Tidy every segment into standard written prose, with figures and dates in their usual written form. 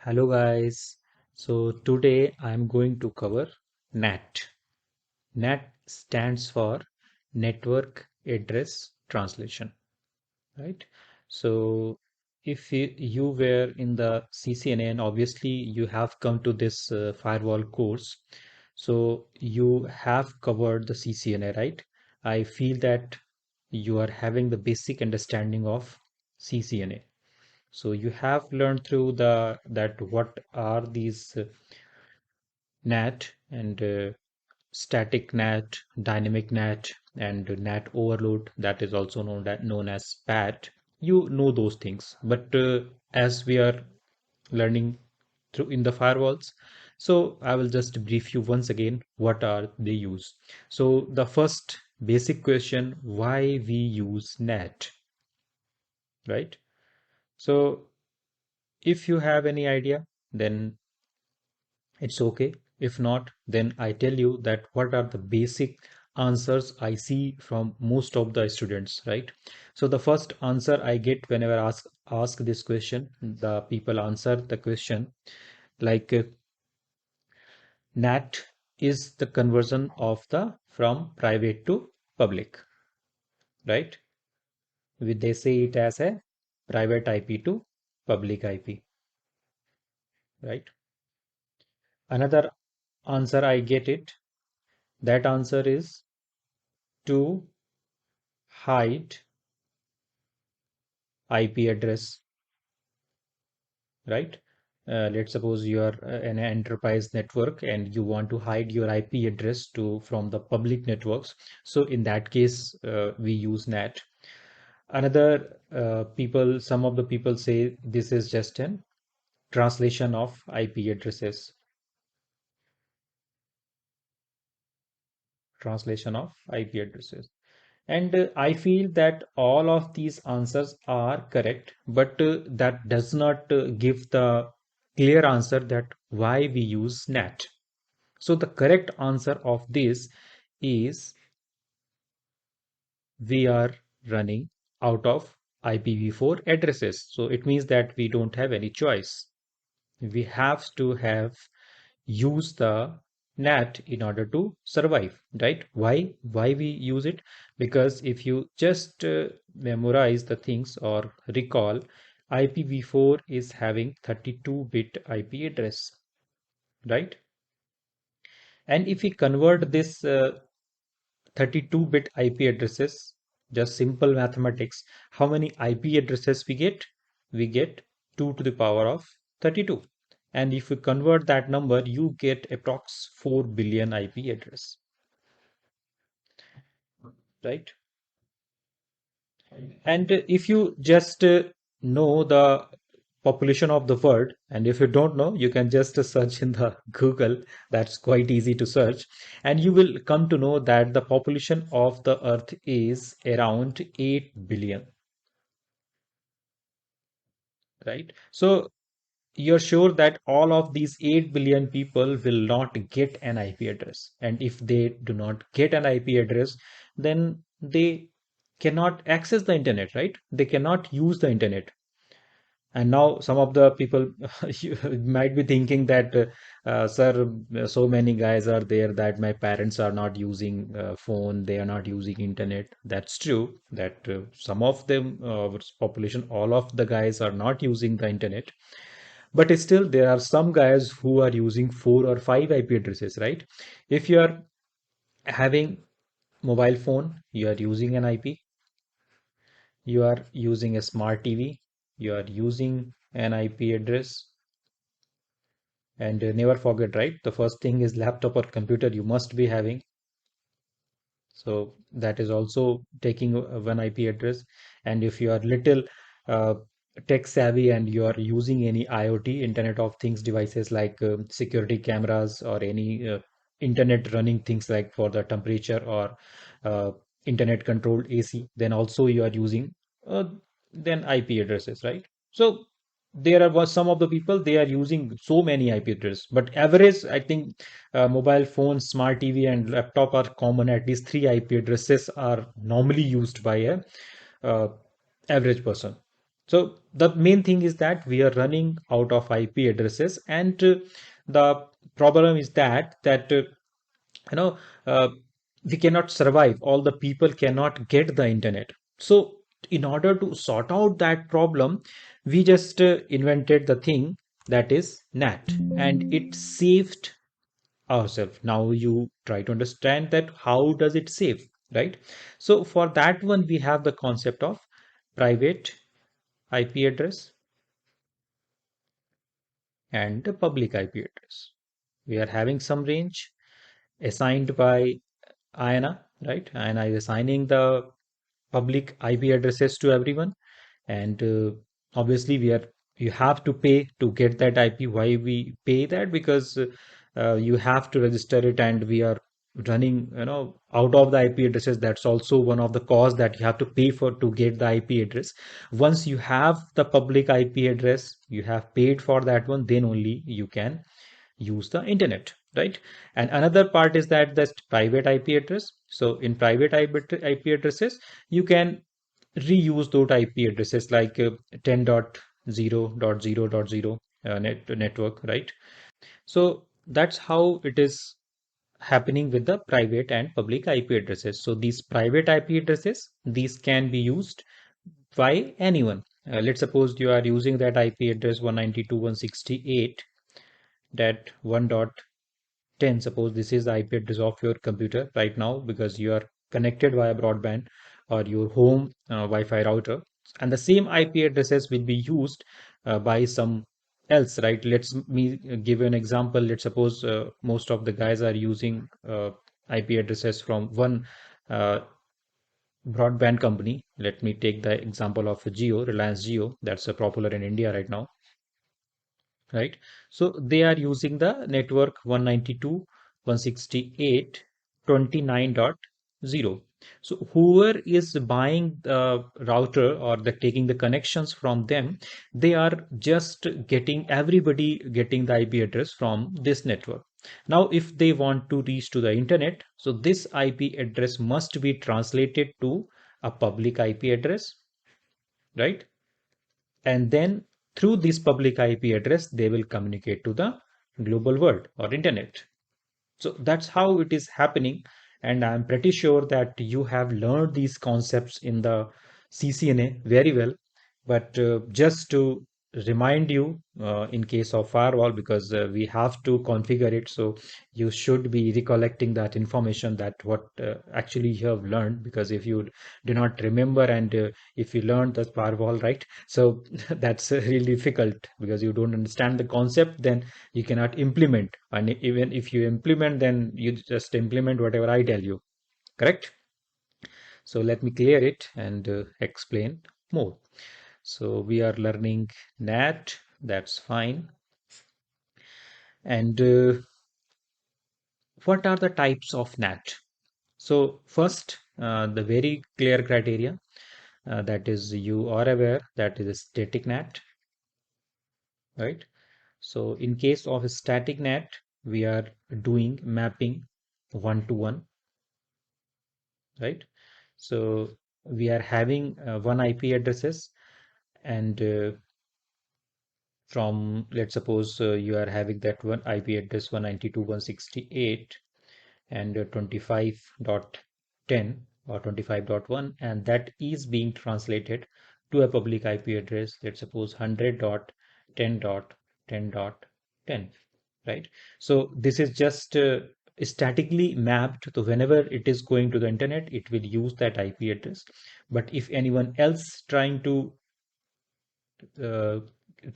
Hello guys. So today I'm going to cover NAT. NAT stands for Network Address Translation, right? So if you were in the CCNA and obviously you have come to this firewall course, so you have covered the CCNA, right? I feel that you are having the basic understanding of CCNA. So you have learned through the that what are these NAT and static NAT, dynamic NAT, and NAT overload, that is also known as PAT. You know those things, but as we are learning through in the firewalls, so I will just brief you once again what are they use. So the first basic question, why we use NAT, right? So if you have any idea, then it's okay. If not, then I tell you that what are the basic answers I see from most of the students, right? So the first answer I get whenever I ask this question, the people answer the question like NAT is the conversion of the from private to public, right? They say it as a private IP to public IP, right? Another answer I get it. That answer is to hide IP address, right? Let's suppose you are an enterprise network and you want to hide your IP address to from the public networks. So in that case, we use NAT. Another some of the people say this is just an translation of IP addresses, translation of IP addresses. And I feel that all of these answers are correct, but that does not give the clear answer that why we use NAT. So the correct answer of this is we are running out of IPv4 addresses. So it means that we don't have any choice. We have to have use the NAT in order to survive, right? Why we use it? Because if you just memorize the things or recall, IPv4 is having 32-bit IP address, right? And if we convert this 32-bit IP addresses, just simple mathematics, how many IP addresses we get? We get 2 to the power of 32. And if you convert that number, you get approx 4 billion IP address, right? And if you just know the population of the world, and if you don't know, you can just search in the Google. That's quite easy to search, and you will come to know that the population of the Earth is around 8 billion, right? So you're sure that all of these 8 billion people will not get an IP address. And if they do not get an IP address, then they cannot access the internet, right? They cannot use the internet. And now some of the people you might be thinking that, sir, so many guys are there that my parents are not using phone, they are not using internet. That's true that some of them, population, all of the guys are not using the internet. But still, there are some guys who are using 4 or 5 IP addresses, right? If you are having mobile phone, you are using an IP, you are using a smart TV, you are using an IP address, and never forget, right? The first thing is laptop or computer you must be having. So that is also taking one IP address. And if you are little uh, tech savvy and you are using any IoT, Internet of Things devices like security cameras or any internet running things like for the temperature or uh, internet controlled AC, then also you are using uh, then IP addresses, right? So there are was some of the people they are using so many IP addresses, but average, I think mobile phones, smart TV, and laptop are common. At least 3 IP addresses are normally used by a uh, average person. So the main thing is that we are running out of IP addresses, and the problem is that you know uh, we cannot survive. All the people cannot get the internet. So in order to sort out that problem, we just invented the thing that is NAT, and it saved ourselves. Now you try to understand that how does it save, right? So for that one, we have the concept of private IP address and the public IP address. We are having some range assigned by IANA, right? IANA is assigning the public IP addresses to everyone, and obviously we are you have to pay to get that IP. Why we pay that? Because you have to register it, and we are running out of the IP addresses. That's also one of the costs that you have to pay for to get the IP address. Once you have the public IP address, you have paid for that one, then only you can use the internet, right? And another part is that this private IP address. So in private IP addresses, you can reuse those IP addresses like 10.0.0.0 network, right? So that's how it is happening with the private and public IP addresses. So these private IP addresses, these can be used by anyone. Let's suppose you are using that IP address 192.168 that 1.10. Suppose this is the IP address of your computer right now because you are connected via broadband or your home Wi-Fi router, and the same IP addresses will be used by some else, right? Let's me give you an example. Let's suppose most of the guys are using IP addresses from one uh, broadband company. Let me take the example of Jio, Reliance Jio, that's popular in India right now, right? So they are using the network 192.168.29.0. So whoever is buying the router or the taking the connections from them, they are just getting everybody getting the IP address from this network. Now, if they want to reach to the internet, so this IP address must be translated to a public IP address, right? And then through this public IP address, they will communicate to the global world or internet. So that's how it is happening. And I'm pretty sure that you have learned these concepts in the CCNA very well. But just to remind you, in case of firewall, because we have to configure it, so you should be recollecting that information that what actually you have learned. Because if you do not remember and if you learned the firewall, right? So that's really difficult because you don't understand the concept, then you cannot implement. And even if you implement, then you just implement whatever I tell you, correct? So let me clear it and explain more. So we are learning NAT, that's fine. And what are the types of NAT? So first, the very clear criteria, that is you are aware that is a static NAT, right? So in case of a static NAT, we are doing mapping one to one, right? So we are having one IP addresses, and from let's suppose you are having that one IP address 192.168 and 25.10 or 25.1, and that is being translated to a public IP address, let's suppose 100.10.10.10, right? So this is just statically mapped. So whenever it is going to the internet, it will use that IP address. But if anyone else trying to uh,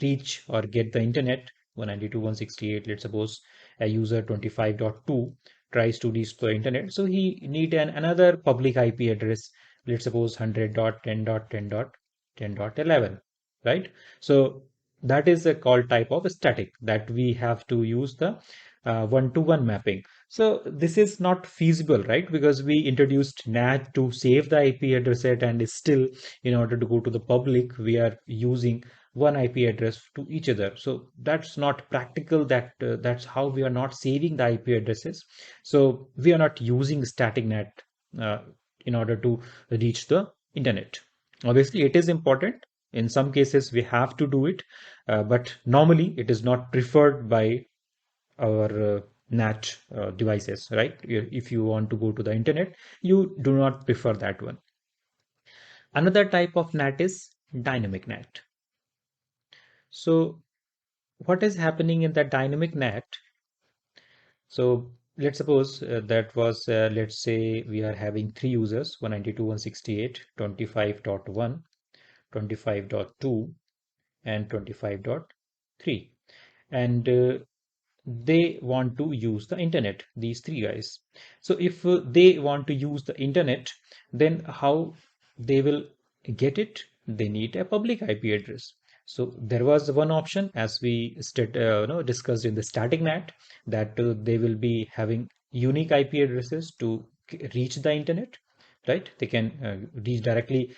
reach or get the internet 192.168, let's suppose a user 25.2 tries to reach the internet, so he need another public IP address, let's suppose 100.10.10.10.11, right? So that is a called type of static that we have to use the one-to-one mapping. So this is not feasible, right? Because we introduced NAT to save the IP address set, and still in order to go to the public, we are using one IP address to each other. So that's not practical. That's how we are not saving the IP addresses. So we are not using static NAT uh, in order to reach the internet. Obviously, it is important, In some cases, we have to do it, but normally it is not preferred by our NAT devices, right? If you want to go to the internet, you do not prefer that one. Another type of NAT is dynamic NAT. So what is happening in the dynamic NAT? So let's suppose that was, let's say we are having three users, 192.168, 25.1, 25.2, and 25.3. And they want to use the internet, these three guys. So if they want to use the internet, then how they will get it? They need a public IP address. So there was one option, as we discussed in the static NAT, that they will be having unique IP addresses to reach the internet, right? They can reach directly,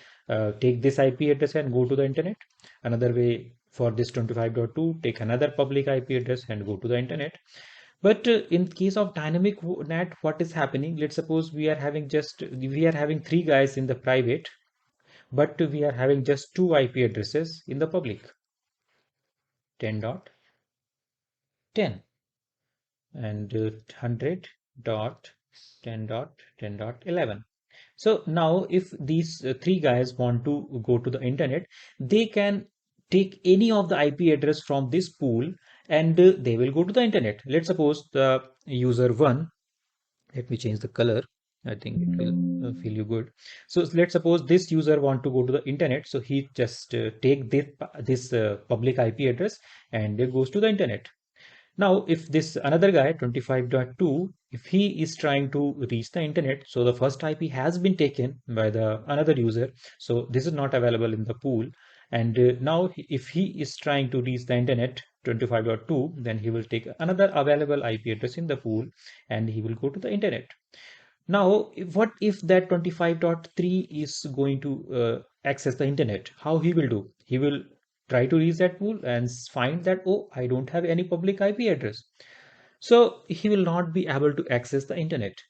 take this IP address and go to the internet. Another way, for this 25.2, take another public IP address and go to the internet. But in case of dynamic NAT, what is happening? Let's suppose we are having three guys in the private, but we are having just two IP addresses in the public, 10.10 and 100.10.10.11. So now if these three guys want to go to the internet, they can take any of the IP address from this pool, and they will go to the internet. Let's suppose the user one, let me change the color. I think it will feel you good. So let's suppose this user want to go to the internet. So he just take this public IP address and goes to the internet. Now, if this another guy, 25.2, if he is trying to reach the internet, so the first IP has been taken by the another user, so this is not available in the pool. And now, if he is trying to reach the internet, 25.2, then he will take another available IP address in the pool and he will go to the internet. Now, what if that 25.3 is going to access the internet? How he will do? He will try to reach that pool and find that, oh, I don't have any public IP address. So he will not be able to access the internet.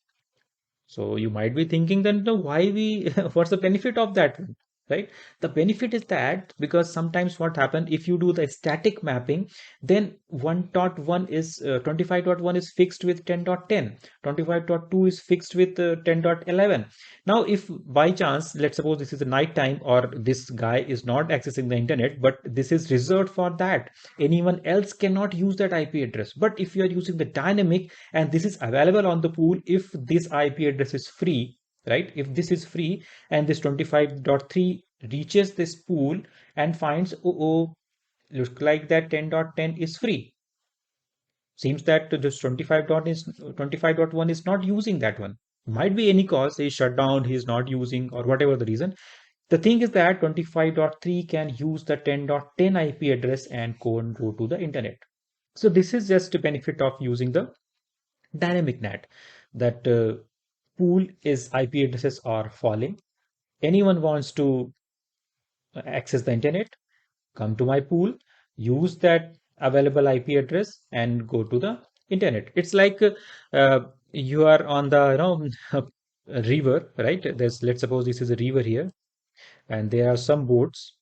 So you might be thinking then, no, why we, what's the benefit of that one, right? The benefit is that because sometimes what happens if you do the static mapping, then 1.1 is 25.1 is fixed with 10.10, 25.2 is fixed with 10.11. Now, if by chance, let's suppose this is a night time or this guy is not accessing the internet, but this is reserved for that. Anyone else cannot use that IP address. But if you are using the dynamic and this is available on the pool, if this IP address is free, right? If this is free and this 25.3 reaches this pool and finds, oh, looks like that 10.10 is free. Seems that this 25.1 is not using that one. Might be any cause, he shut down, he's not using, or whatever the reason. The thing is that 25.3 can use the 10.10 IP address and go to the internet. So this is just a benefit of using the dynamic NAT, that pool is IP addresses are falling. Anyone wants to access the internet, come to my pool, use that available IP address and go to the internet. It's like you are on the river, right? Let's suppose this is a river here, and there are some boats.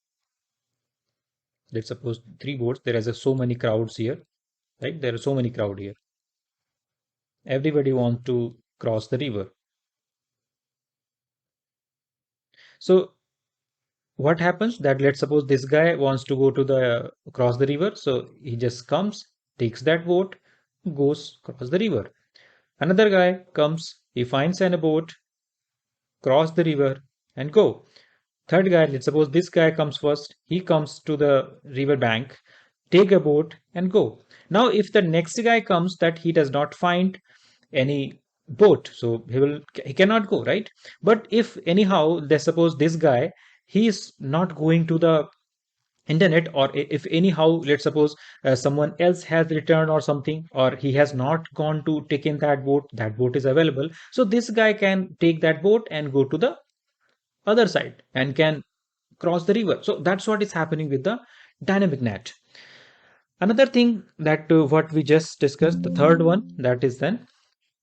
Let's suppose three boats. There is so many crowds here, right? There are so many crowd here. Everybody wants to cross the river. So what happens that let's suppose this guy wants to go to the cross the river, so he just comes, takes that boat, goes cross the river. Another guy comes, he finds a boat, cross the river and go. Third guy, let's suppose this guy comes first, he comes to the river bank, take a boat and go. Now if the next guy comes that he does not find any boat, so he cannot go, right? But if anyhow let's suppose this guy, he is not going to the internet, or if anyhow let's suppose someone else has returned or something, or he has not gone to take in that boat is available, so this guy can take that boat and go to the other side and can cross the river. So that's what is happening with the dynamic NAT. Another thing that what we just discussed, the third one, that is then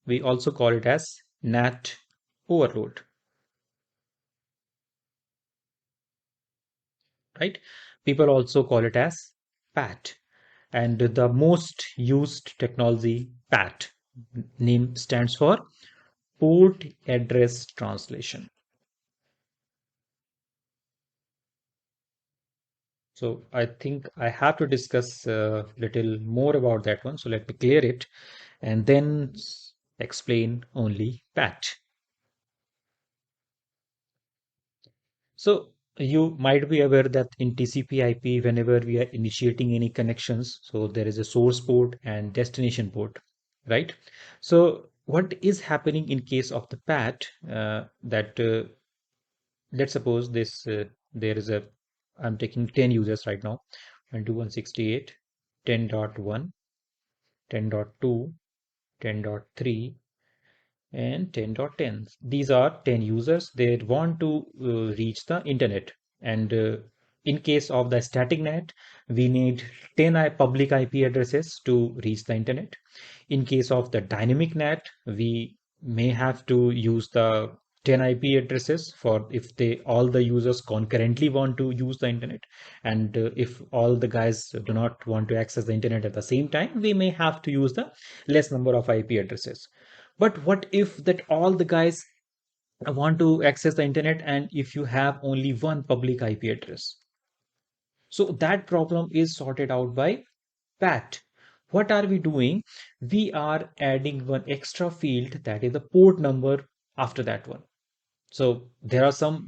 we also call it as NAT overload. right? People also call it as PAT. And the most used technology, PAT, name stands for Port Address Translation. So I think I have to discuss a little more about that one. So let me clear it and then explain only PAT. So you might be aware that in TCP/IP, whenever we are initiating any connections, so there is a source port and destination port, right? So what is happening in case of the PAT, that let's suppose this there is a I'm taking 10 users right now, 128, 10.1, 10.2, 10.3, and 10.10. These are 10 users. They want to reach the internet. And in case of the static net, we need 10 public IP addresses to reach the internet. In case of the dynamic net, we may have to use the 10 IP addresses for if they all the users concurrently want to use the internet. And if all the guys do not want to access the internet at the same time, we may have to use the less number of IP addresses. But what if that all the guys want to access the internet and if you have only one public IP address? So that problem is sorted out by PAT. What are we doing? We are adding one extra field, that is the port number after that one. So there are some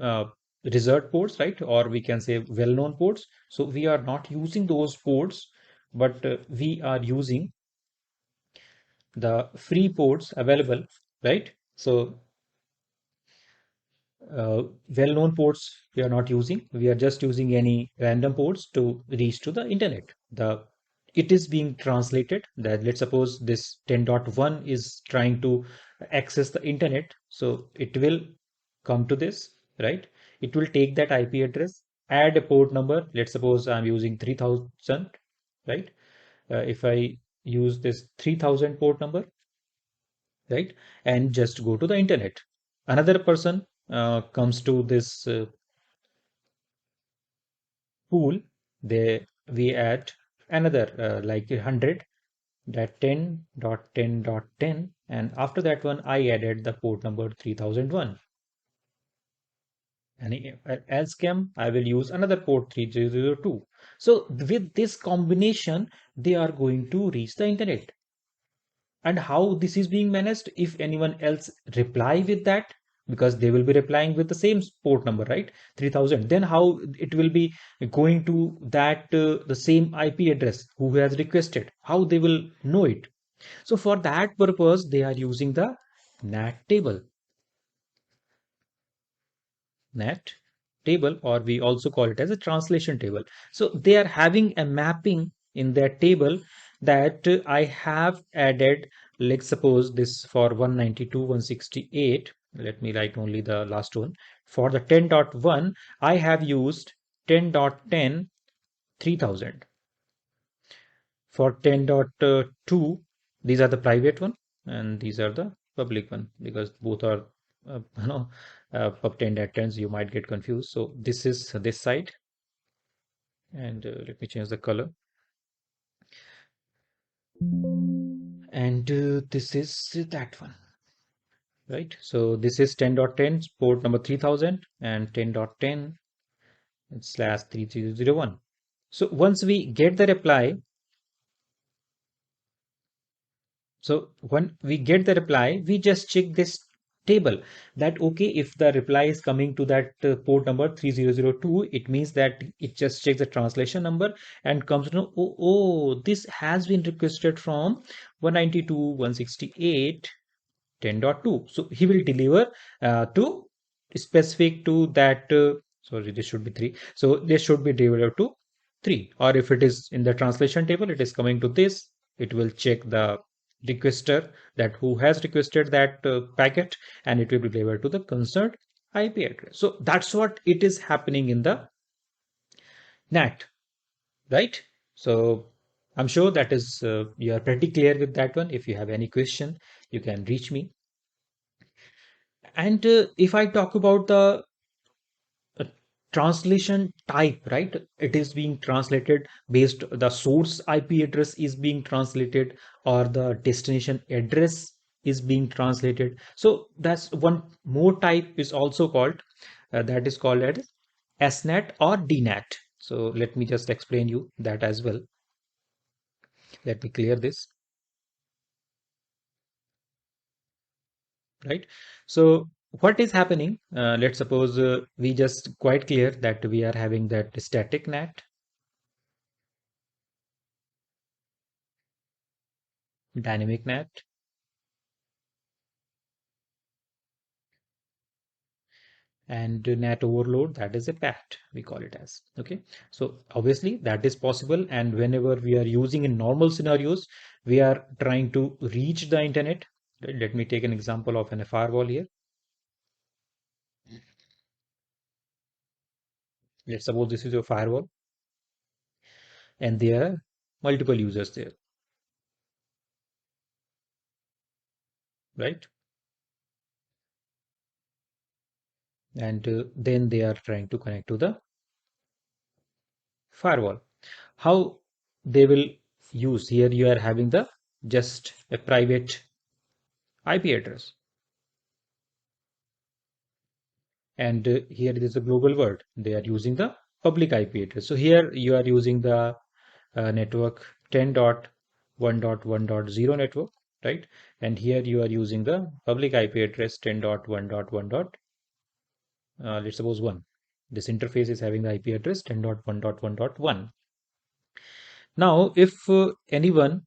reserved ports, right? Or we can say well-known ports. So we are not using those ports, but we are using the free ports available, right? So well-known ports we are not using. We are just using any random ports to reach to the internet. The it is being translated that let's suppose this 10.1 is trying to access the internet. So it will come to this, right? It will take that IP address, add a port number. Let's suppose I'm using 3000, right? If I use this 3000 port number, right, and just go to the internet. Another person comes to this pool. They we add another like 100, that 10.10.10, and after that one I added the port number 3001. And else came I will use another port 3002. So with this combination they are going to reach the internet. And how this is being managed, if anyone else reply with that, because they will be replying with the same port number, right, 3000, then how it will be going to that the same IP address who has requested, how they will know it? So for that purpose they are using the Nat table. Nat table, or we also call it as a translation table. So they are having a mapping in their table that I have added. Let's suppose this for 192, 168. Let me write only the last one. For the 10.1, I have used 10.10, 3000. For 10.2, these are the private one and these are the public one, because both are you know pub 10.10s, you might get confused. So this is this side, and let me change the color, and this is that one, right? So this is 10.10 port number 3000 and 10.10 slash 3001. So once we get the reply, so when we get the reply, we just check this table that okay, if the reply is coming to that port number 3002, it means that it just checks the translation number and comes to know, oh, this has been requested from 192, 168, 10.2. So he will deliver to specific to that. Sorry, this should be 3. So this should be delivered to 3. Or if it is in the translation table, it is coming to this. It will check the requester, that who has requested that packet, and it will be delivered to the concerned IP address. So that's what it is happening in the NAT, right? So I'm sure that is you are pretty clear with that one. If you have any question, you can reach me. And if I talk about the translation type, right? It is being translated based the source IP address is being translated, or the destination address is being translated. So that's one more type is also called, that is called as SNAT or DNAT. So let me just explain you that as well. Let me clear this, right? So what is happening? Let's suppose we just quite clear that we are having that static NAT, dynamic NAT, and Nat Overload, that is a PAT, we call it as. Okay, so obviously that is possible, and whenever we are using in normal scenarios, we are trying to reach the internet. Let me take an example of a firewall here. Let's suppose this is your firewall, and there are multiple users there, right? And then they are trying to connect to the firewall. How they will use? Here you are having the just a private IP address, and here it is a global world. They are using the public IP address. So here you are using the network 10.1.1.0 network, right? And here you are using the public IP address 10.1.1. Let's suppose 1. This interface is having the IP address 10.1.1.1. Now, if anyone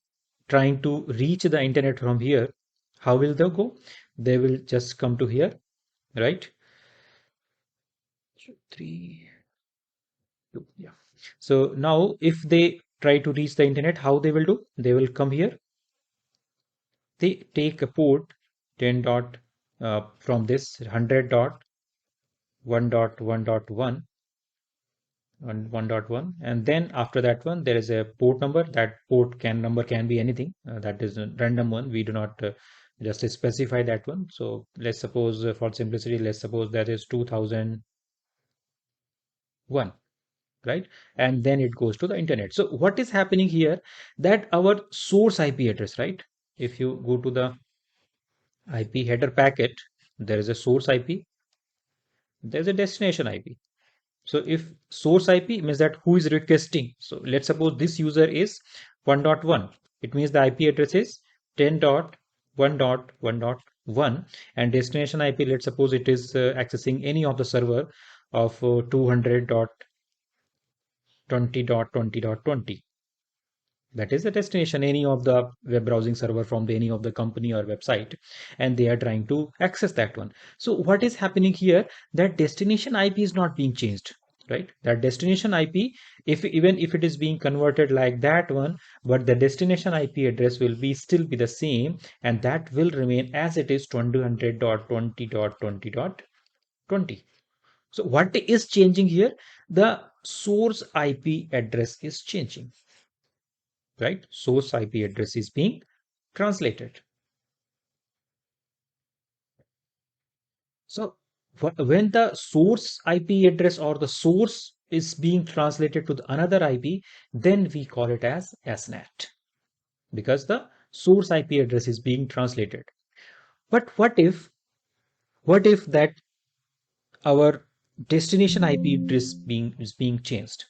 trying to reach the internet from here, how will they go? They will just come to here, right? 3, 2, yeah. So now if they try to reach the internet, how they will do? They will come here. They take a port 10 dot from this 100.1.1.1 on 1.1, and then after that one there is a port number. That port can number can be anything, that is a random one. We do not just specify that one. So let's suppose for simplicity, let's suppose that is 2001, right? And then it goes to the internet. So what is happening here, that our source IP address, right? If you go to the IP header packet, there is a source IP, there's a destination IP. So if source IP means that who is requesting. So let's suppose this user is 1.1. It means the IP address is 10.1.1.1, and destination IP, let's suppose it is accessing any of the server of 200.20.20.20. That is the destination, any of the web browsing server from any of the company or website, and they are trying to access that one. So what is happening here, that destination IP is not being changed, right? That destination IP, if even if it is being converted like that one, but the destination IP address will be still be the same, and that will remain as it is 200.20.20.20. So what is changing here, the source IP address is changing, right? Source IP address is being translated. So when the source IP address or the source is being translated to the another IP, then we call it as SNAT, because the source IP address is being translated. But what if that our destination IP address is being changed?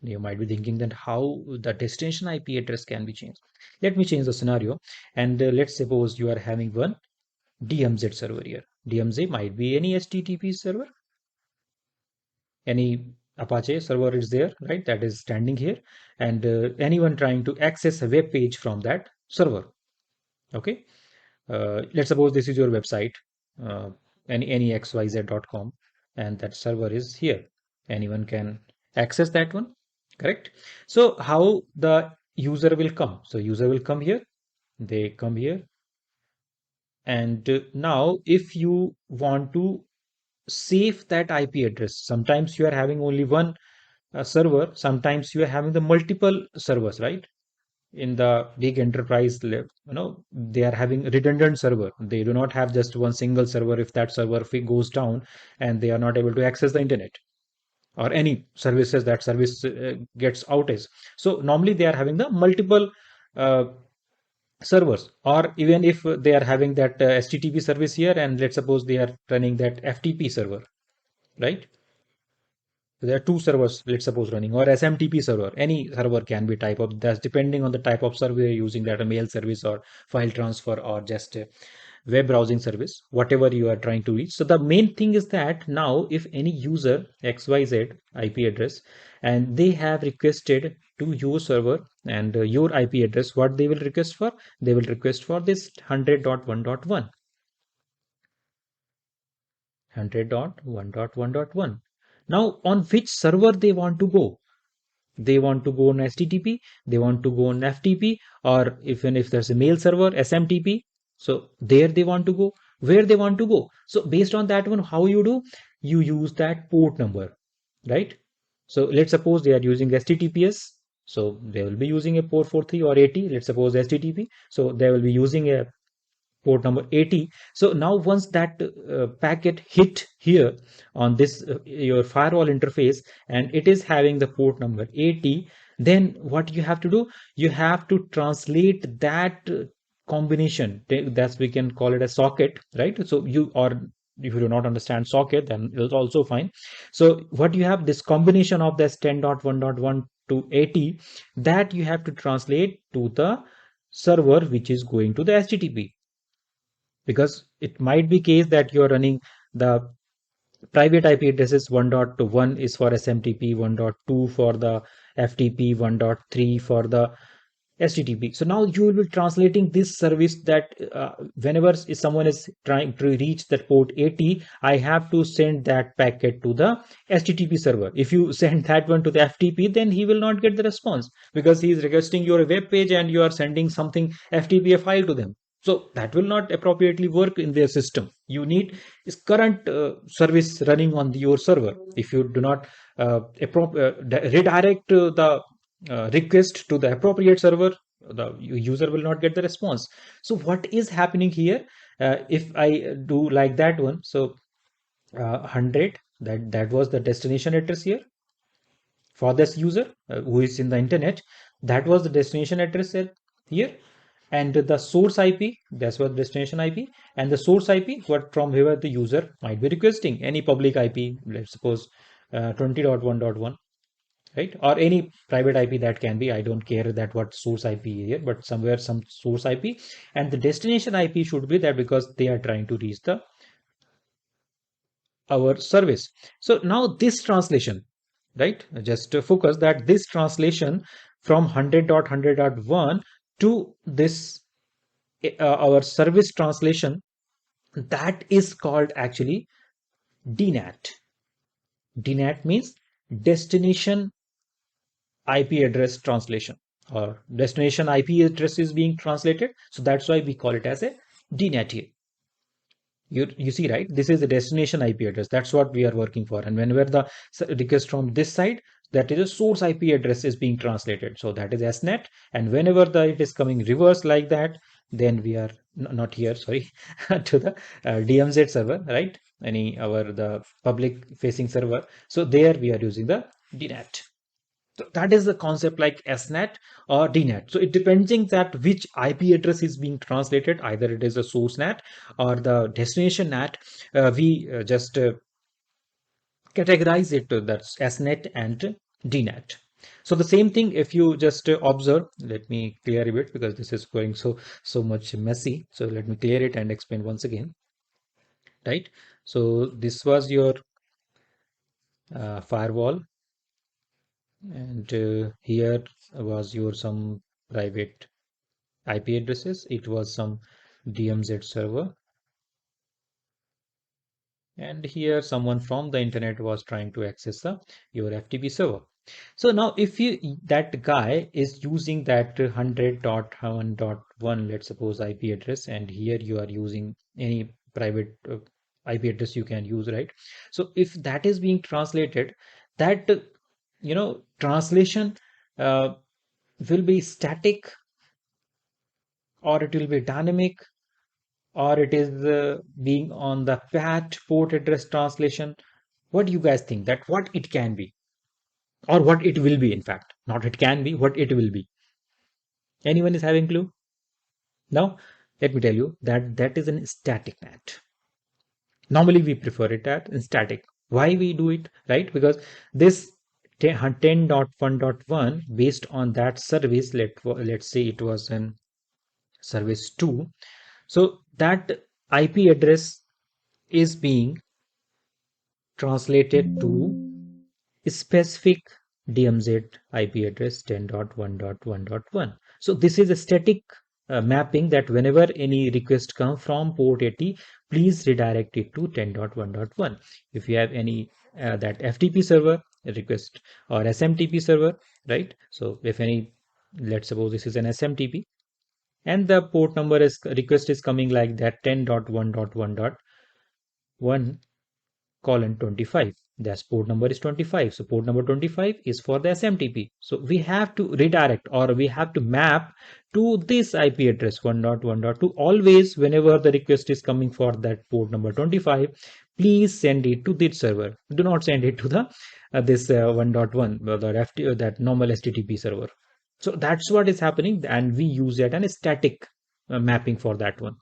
You might be thinking that how the destination IP address can be changed. Let me change the scenario, and let's suppose you are having one DMZ server here. DMZ might be any HTTP server, any Apache server is there, right? That is standing here, and anyone trying to access a web page from that server. Okay, let's suppose this is your website, uh, any xyz.com, and that server is here. Anyone can access that one, correct? So how the user will come? So user will come here, they come here, and now if you want to save that IP address, sometimes you are having only one server, sometimes you are having the multiple servers, right? In the big enterprise level, they are having redundant server. They do not have just one single server. If that server goes down and they are not able to access the internet, or any services that service gets outage. So normally they are having the multiple uh, servers, or even if they are having that HTTP service here, and let's suppose they are running that FTP server, right? So there are two servers, let's suppose, running, or SMTP server. Any server can be type of that's depending on the type of server you're using, that a mail service or file transfer or just a web browsing service, whatever you are trying to reach. So the main thing is that now if any user XYZ IP address and they have requested to your server and your IP address, what they will request for? They will request for this 100.1.1. 100.1.1.1. Now, on which server they want to go? They want to go on HTTP, they want to go on FTP, or even if there's a mail server, SMTP. So there they want to go, where they want to go. So based on that one, how you do? You use that port number, right? So let's suppose they are using HTTPS. So they will be using a port 43 or 80. Let's suppose HTTP. So they will be using a port number 80. So now once that packet hit here on this your firewall interface and it is having the port number 80, then what you have to do, you have to translate that combination, that's we can call it a socket, right? So you, or if you do not understand socket, then it's also fine. So what you have, this combination of this 10.1.1 to 80, that you have to translate to the server which is going to the HTTP, because it might be case that you're running the private IP addresses. 1.1 is for SMTP, 1.2 for the FTP, 1.3 for the HTTP. So now you will be translating this service that whenever someone is trying to reach that port 80, I have to send that packet to the HTTP server. If you send that one to the FTP, then he will not get the response because he is requesting your web page and you are sending something FTP file to them. So that will not appropriately work in their system. You need is current service running on your server. If you do not redirect the request to the appropriate server, the user will not get the response. So what is happening here? If I do like that one, so 100, that was the destination address here for this user who is in the internet. That was the destination address here, and the source IP, that's what destination IP, and the source IP, what from where the user might be requesting any public IP, let's suppose 20.1.1, right? Or any private IP that can be. I don't care that what source IP here, but somewhere some source IP, and the destination IP should be there because they are trying to reach the our service. So now this translation, right? Just focus that this translation from 100.100.1 to this our service translation, that is called actually DNAT. DNAT means destination IP address translation, or destination IP address is being translated. So that's why we call it as a DNAT here. You see, right? This is the destination IP address. That's what we are working for. And whenever the request from this side, that is a source IP address is being translated. So that is SNAT. And whenever it is coming reverse like that, then we are not here, sorry, to the DMZ server, right? Our the public facing server. So there we are using the DNAT. So that is the concept like SNAT or DNAT. So it depending that which IP address is being translated, either it is a source NAT or the destination NAT. We just categorize it to that's SNAT and DNAT. So the same thing, if you just observe, let me clear a bit because this is going so much messy. So let me clear it and explain once again, right? So this was your firewall, and here was your some private IP addresses. It was some DMZ server, and here someone from the internet was trying to access your FTP server. So now if you that guy is using that 100.1.1, let's suppose IP address, and here you are using any private IP address you can use, right? So if that is being translated, that translation uh, will be static, or it will be dynamic, or it is being on the patch port address translation. What do you guys think that what it can be, or what it will be? In fact, not it can be, what it will be. Anyone is having clue? Now, let me tell you that that is an static NAT. Normally, we prefer it at in static. Why we do it, right? Because this 10.1.1 based on that service, let's say it was in service 2. So that IP address is being translated to specific DMZ IP address 10.1.1.1. So this is a static mapping that whenever any request comes from port 80, please redirect it to 10.1.1. If you have any that FTP server request or SMTP server, right? So if any, let's suppose this is an SMTP and the port number is request is coming like that 10.1.1.1 colon 25. That's port number is 25. So port number 25 is for the SMTP. So we have to redirect or we have to map to this IP address 1.1.2 always whenever the request is coming for that port number 25. Please send it to this server. Do not send it to the this 1.1 the that normal HTTP server. So that's what is happening and we use it and a static mapping for that one.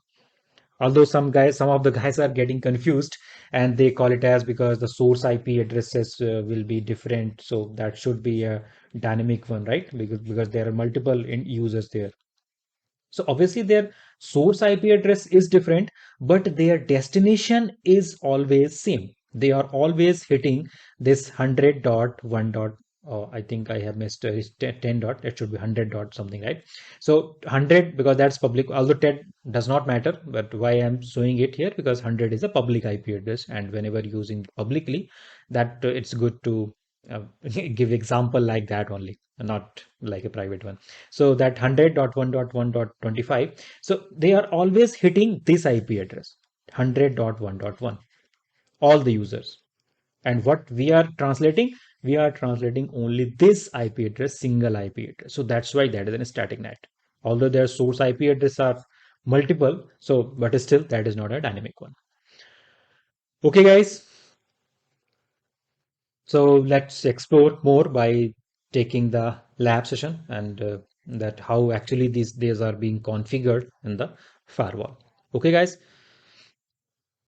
Although some of the guys are getting confused and they call it as because the source IP addresses will be different, so that should be a dynamic one, right? Because there are multiple users there. So obviously their source IP address is different, but their destination is always same. They are always hitting this 100.1 dot. Oh, I think I have missed 10 dot. It should be 100 dot something, right? So 100 because that's public. Although 10 does not matter, but why I'm showing it here because 100 is a public IP address, and whenever using publicly, that it's good to give example like that only, not like a private one. So that 100.1.1.25. So they are always hitting this IP address 100.1.1, all the users. And what we are translating, we are translating only this IP address, single IP address. So that's why that is a static NAT. Although their source IP address are multiple, so but still that is not a dynamic one. Okay, guys. So let's explore more by taking the lab session and that how actually these are being configured in the firewall. Okay, guys.